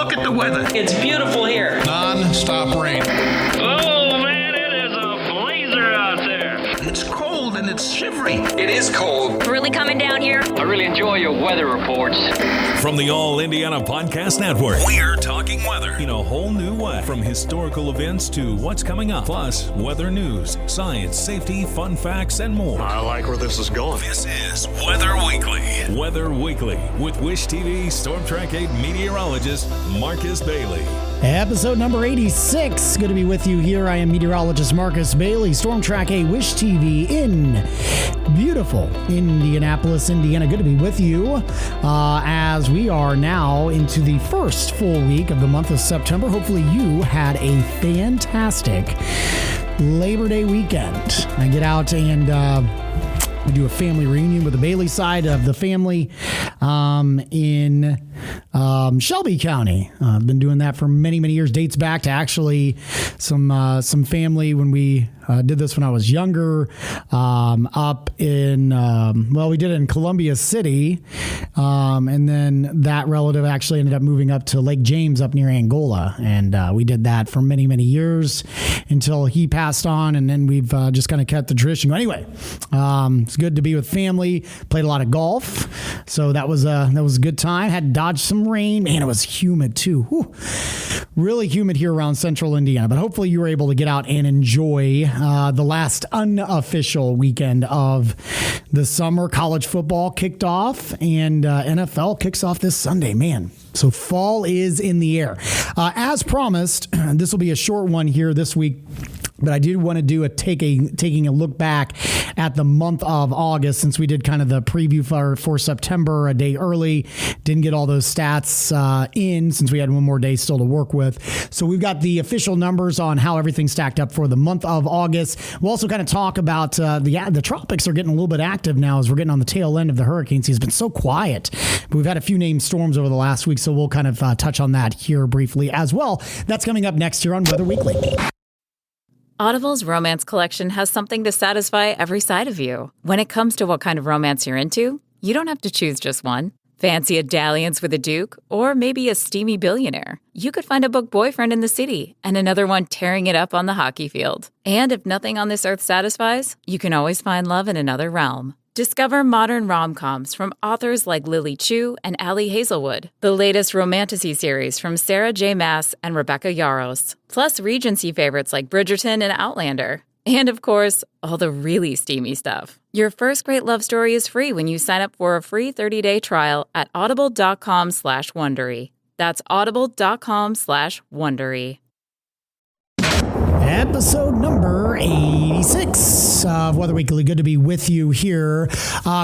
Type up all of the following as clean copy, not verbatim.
Look at the weather. It's beautiful here. Non-stop rain. Oh, man, it is a blazer out there. It's cold and it's shivery. It is cold. Really coming down here. I really enjoy your weather reports. From the All Indiana Podcast Network, we're talking weather in a whole new way. From historical events to what's coming up, plus weather news, science, safety, fun facts, and more. I like where this is going. This is Weather Weekly. Weather Weekly with Wish TV Storm Track 8 meteorologist Marcus Bailey. Episode number 86. Good to be with you here. I am meteorologist Marcus Bailey, Storm Track 8 Wish TV in beautiful Indianapolis, Indiana. Good to be with you as we are now into the first full week of the month of September. Hopefully you had a fantastic Labor Day weekend. I get out and we do a family reunion with the Bailey side of the family in Shelby County. I've been doing that for many, many years. Dates back to actually some family when we did this when I was younger up in, we did it in Columbia City. And then that relative actually ended up moving up to Lake James up near Angola. And we did that for many, many years until he passed on. And then we've just kind of kept the tradition. Anyway, it's good to be with family. Played a lot of golf. So that was a good time. Had to dodge some rain. Man, it was humid too. Whew. Really humid here around central Indiana. But hopefully you were able to get out and enjoy the last unofficial weekend of the summer. College football kicked off and NFL kicks off this Sunday. Man, so fall is in the air. As promised, this will be a short one here this week. But I did want to do taking a look back at the month of August, since we did kind of the preview for September a day early. Didn't get all those stats in since we had one more day still to work with. So we've got the official numbers on how everything stacked up for the month of August. We'll also kind of talk about the tropics are getting a little bit active now as we're getting on the tail end of the hurricane season. It's been so quiet. But we've had a few named storms over the last week, so we'll kind of touch on that here briefly as well. That's coming up next here on Weather Weekly. Audible's romance collection has something to satisfy every side of you. When it comes to what kind of romance you're into, you don't have to choose just one. Fancy a dalliance with a duke, or maybe a steamy billionaire. You could find a book boyfriend in the city and another one tearing it up on the hockey field. And if nothing on this earth satisfies, you can always find love in another realm. Discover modern rom-coms from authors like Lily Chu and Ali Hazelwood, the latest Romantasy series from Sarah J. Maas and Rebecca Yarros, plus Regency favorites like Bridgerton and Outlander. And of course, all the really steamy stuff. Your first great love story is free when you sign up for a free 30-day trial at audible.com/Wondery. That's audible.com/Wondery. Episode number 86 of Weather Weekly. Good to be with you here.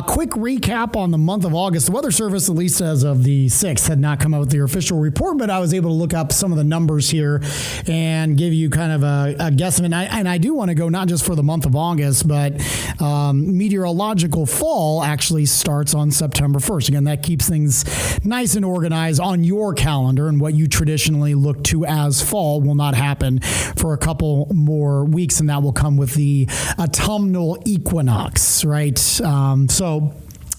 Quick recap on the month of August. The Weather Service, at least as of the 6th, had not come out with their official report, but I was able to look up some of the numbers here and give you kind of a guesstimate. And I do want to go not just for the month of August, but meteorological fall actually starts on September 1st. Again, that keeps things nice and organized on your calendar, and what you traditionally look to as fall will not happen for a couple more weeks, and that will come with the autumnal equinox, right? So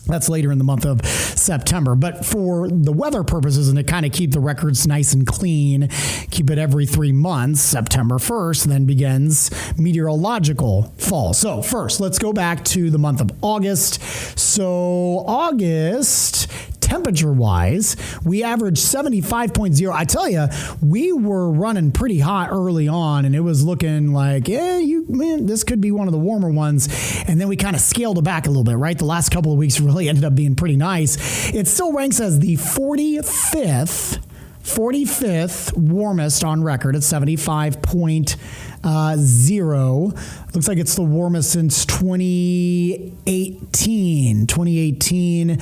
that's later in the month of September. But for the weather purposes and to kind of keep the records nice and clean, keep it every 3 months, September 1st then begins meteorological fall. So first, let's go back to the month of August. So August, temperature-wise, we averaged 75.0. I tell you, we were running pretty hot early on, and it was looking like, this could be one of the warmer ones. And then we kind of scaled it back a little bit, right? The last couple of weeks really ended up being pretty nice. It still ranks as the 45th warmest on record at 75.0. Looks like it's the warmest since 2018. 2018, we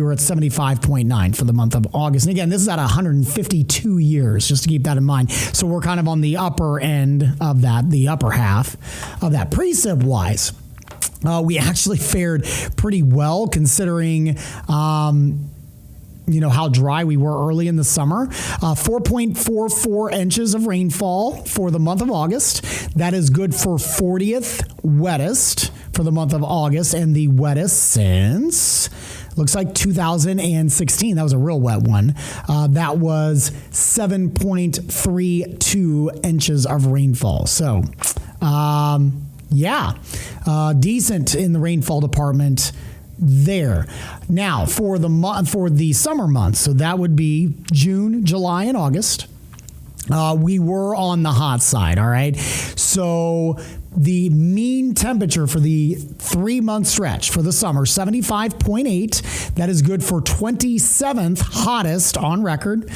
were at 75.9 for the month of August. And again, this is at 152 years, just to keep that in mind. So we're kind of on the upper end of that, the upper half of that. Precip-wise, we actually fared pretty well considering how dry we were early in the summer. 4.44 inches of rainfall for the month of August. That is good for 40th wettest for the month of August, and the wettest since looks like 2016. That was a real wet one. That was 7.32 inches of rainfall. So, decent in the rainfall department there. Now, for the summer months, so that would be June, July, and August. We were on the hot side, all right? So the mean temperature for the 3-month stretch for the summer, 75.8. That is good for 27th hottest on record.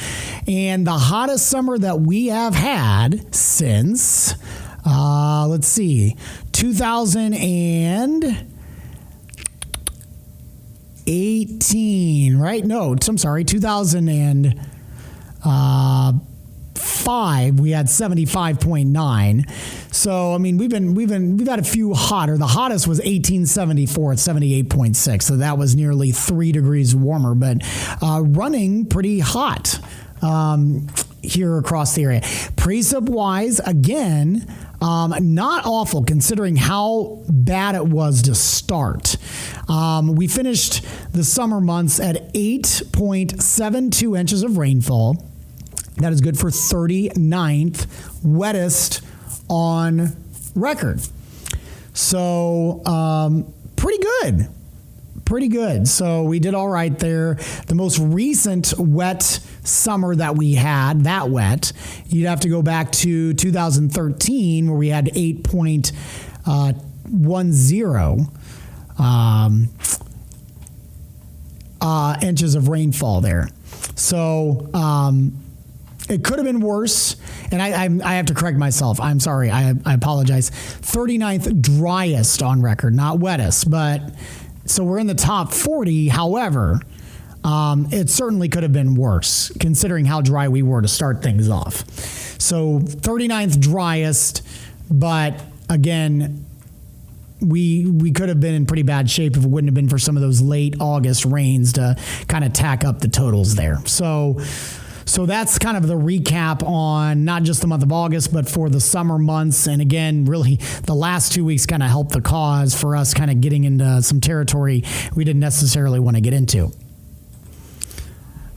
And the hottest summer that we have had since, 2018, right? No, I'm sorry, 2005, we had 75.9. So, I mean, we've had a few hotter. The hottest was 1874 at 78.6. So that was nearly 3 degrees warmer, but running pretty hot here across the area. Precip-wise, again, not awful considering how bad it was to start. We finished the summer months at 8.72 inches of rainfall. That is good for 39th wettest on record. So, pretty good. So we did all right there. The most recent wet summer that we had, that wet, you'd have to go back to 2013 where we had 8.10 inches of rainfall there. So, it could have been worse, and I have to correct myself. I'm sorry. I apologize. 39th driest on record, not wettest, but so we're in the top 40. However, it certainly could have been worse considering how dry we were to start things off. So 39th driest, but again, we could have been in pretty bad shape if it wouldn't have been for some of those late August rains to kind of tack up the totals there. So that's kind of the recap on not just the month of August, but for the summer months. And again, really the last 2 weeks kind of helped the cause for us kind of getting into some territory we didn't necessarily want to get into.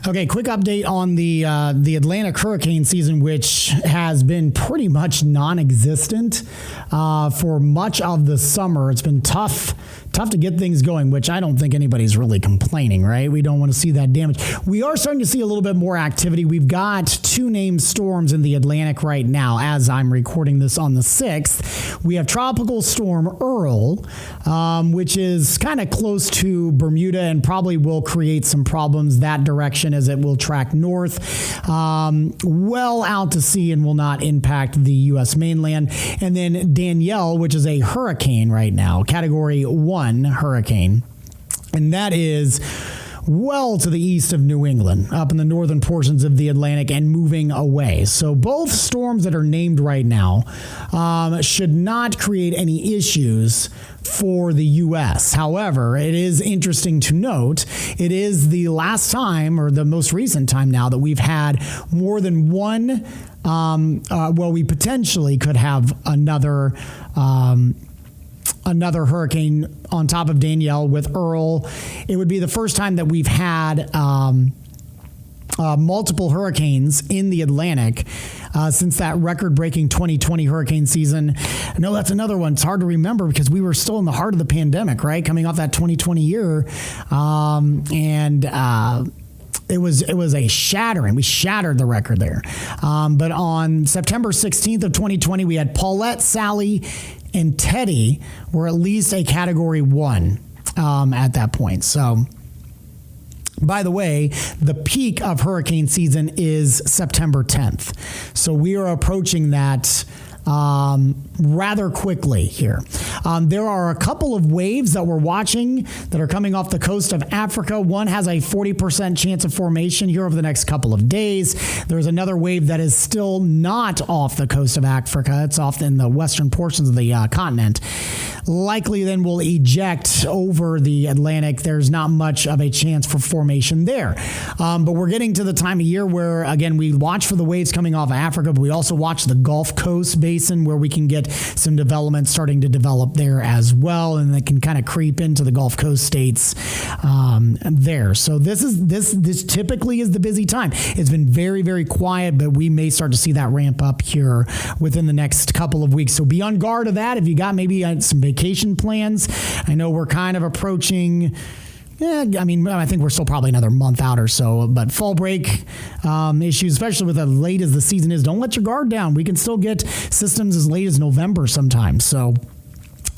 Okay, quick update on the Atlantic hurricane season, which has been pretty much non-existent for much of the summer. It's been tough to get things going, which I don't think anybody's really complaining, right? We don't want to see that damage. We are starting to see a little bit more activity. We've got 2 named storms in the Atlantic right now as I'm recording this on the 6th. We have Tropical Storm Earl, which is kind of close to Bermuda and probably will create some problems that direction as it will track north, well out to sea and will not impact the U.S. mainland. And then Danielle, which is a hurricane right now, Category 1 hurricane, and that is well to the east of New England, up in the northern portions of the Atlantic and moving away. So both storms that are named right now should not create any issues for the U.S. However, it is interesting to note, it is the last time or the most recent time now that we've had more than one, we potentially could have another hurricane on top of Danielle with Earl. It would be the first time that we've had multiple hurricanes in the Atlantic since that record-breaking 2020 hurricane season. I know that's another one. It's hard to remember because we were still in the heart of the pandemic, right? Coming off that 2020 year. It was a shattering. We shattered the record there. But on September 16th of 2020, we had Paulette, Sally, and Teddy were at least a Category 1 at that point. So, by the way, the peak of hurricane season is September 10th. So we are approaching that rather quickly here. There are a couple of waves that we're watching that are coming off the coast of Africa. One has a 40% chance of formation here over the next couple of days. There's another wave that is still not off the coast of Africa. It's off in the western portions of the continent. Likely then will eject over the Atlantic. There's not much of a chance for formation there. But we're getting to the time of year where, again, we watch for the waves coming off of Africa, but we also watch the Gulf Coast Basin, where we can get some development starting to develop there as well, and it can kind of creep into the Gulf Coast states there. So this typically is the busy time. It's been very, very quiet, but we may start to see that ramp up here within the next couple of weeks. So be on guard of that. If you got maybe some vacation plans, I know we're kind of approaching. I think we're still probably another month out or so, but fall break issues, especially with as late as the season is, don't let your guard down. We can still get systems as late as November sometimes. So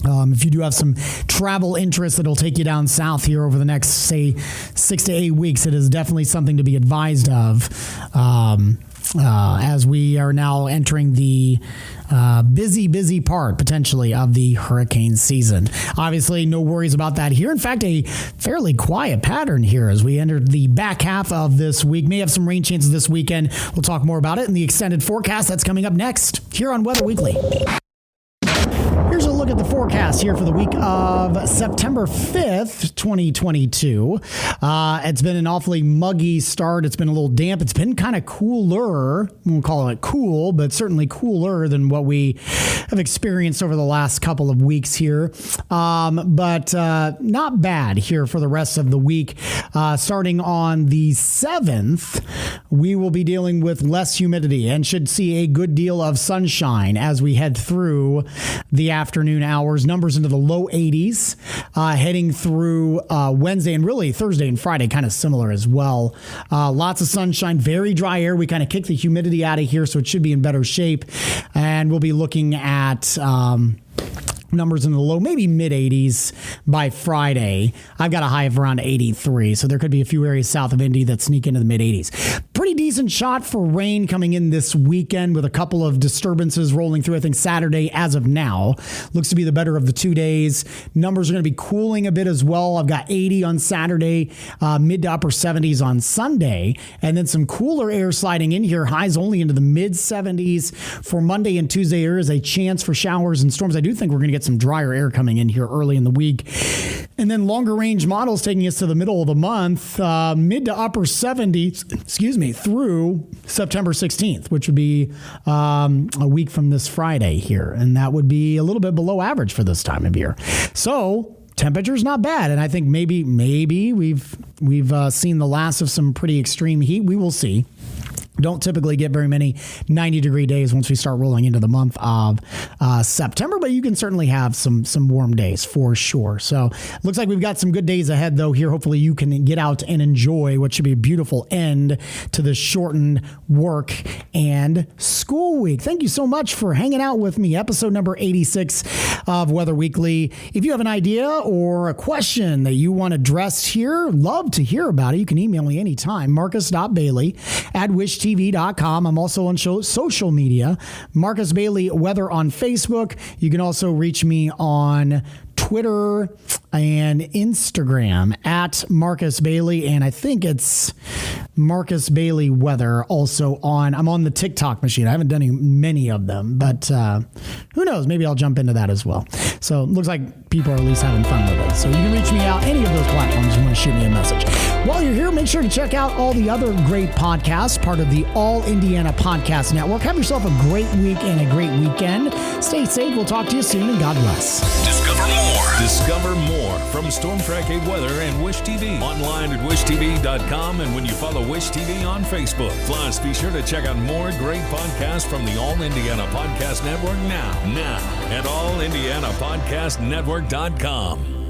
if you do have some travel interest that'll take you down south here over the next, say, 6 to 8 weeks, it is definitely something to be advised of as we are now entering the busy part, potentially, of the hurricane season. Obviously, no worries about that here. In fact, a fairly quiet pattern here as we enter the back half of this week. May have some rain chances this weekend. We'll talk more about it in the extended forecast that's coming up next here on Weather Weekly. Here's a look at the forecast here for the week of September 5th, 2022. It's been an awfully muggy start. It's been a little damp. It's been kind of cooler. We won't call it cool, but certainly cooler than what we have experienced over the last couple of weeks here. But not bad here for the rest of the week. Starting on the 7th, we will be dealing with less humidity and should see a good deal of sunshine as we head through the afternoon hours. Numbers into the low 80s heading through Wednesday, and really Thursday and Friday kind of similar as well. Lots of sunshine, very dry air. We kind of kick the humidity out of here, so it should be in better shape. And we'll be looking at numbers in the low, maybe mid 80s by Friday. I've got a high of around 83, so there could be a few areas south of Indy that sneak into the mid 80s. Pretty decent shot for rain coming in this weekend with a couple of disturbances rolling through. I think Saturday, as of now, looks to be the better of the 2 days. Numbers are going to be cooling a bit as well. I've got 80 on Saturday, mid to upper 70s on Sunday, and then some cooler air sliding in here. Highs only into the mid 70s for Monday and Tuesday. There is a chance for showers and storms. I do think we're going to get some drier air coming in here early in the week. And then longer range models taking us to the middle of the month, mid to upper 70s, through September 16th, which would be a week from this Friday here. And that would be a little bit below average for this time of year. So temperature's not bad. And I think maybe we've seen the last of some pretty extreme heat. We will see. Don't typically get very many 90-degree days once we start rolling into the month of September, but you can certainly have some warm days for sure. So looks like we've got some good days ahead, though, here. Hopefully you can get out and enjoy what should be a beautiful end to this shortened work and school week. Thank you so much for hanging out with me. Episode number 86 of Weather Weekly. If you have an idea or a question that you want addressed here, love to hear about it. You can email me anytime, marcus.bailey@wishtv.com. I'm also on social media, Marcus Bailey Weather on Facebook. You can also reach me on Twitter and Instagram at Marcus Bailey, and I think it's Marcus Bailey Weather also I'm on the TikTok machine. I haven't done many of them, but who knows? Maybe I'll jump into that as well. So it looks like people are at least having fun with it. So you can reach me out any of those platforms if you want to shoot me a message. While you're here, make sure to check out all the other great podcasts, part of the All Indiana Podcast Network. Have yourself a great week and a great weekend. Stay safe. We'll talk to you soon, and God bless. Discover more from Storm Track 8 Weather and Wish TV. Online at wishtv.com and when you follow Wish TV on Facebook. Plus, be sure to check out more great podcasts from the All Indiana Podcast Network now at allindianapodcastnetwork.com.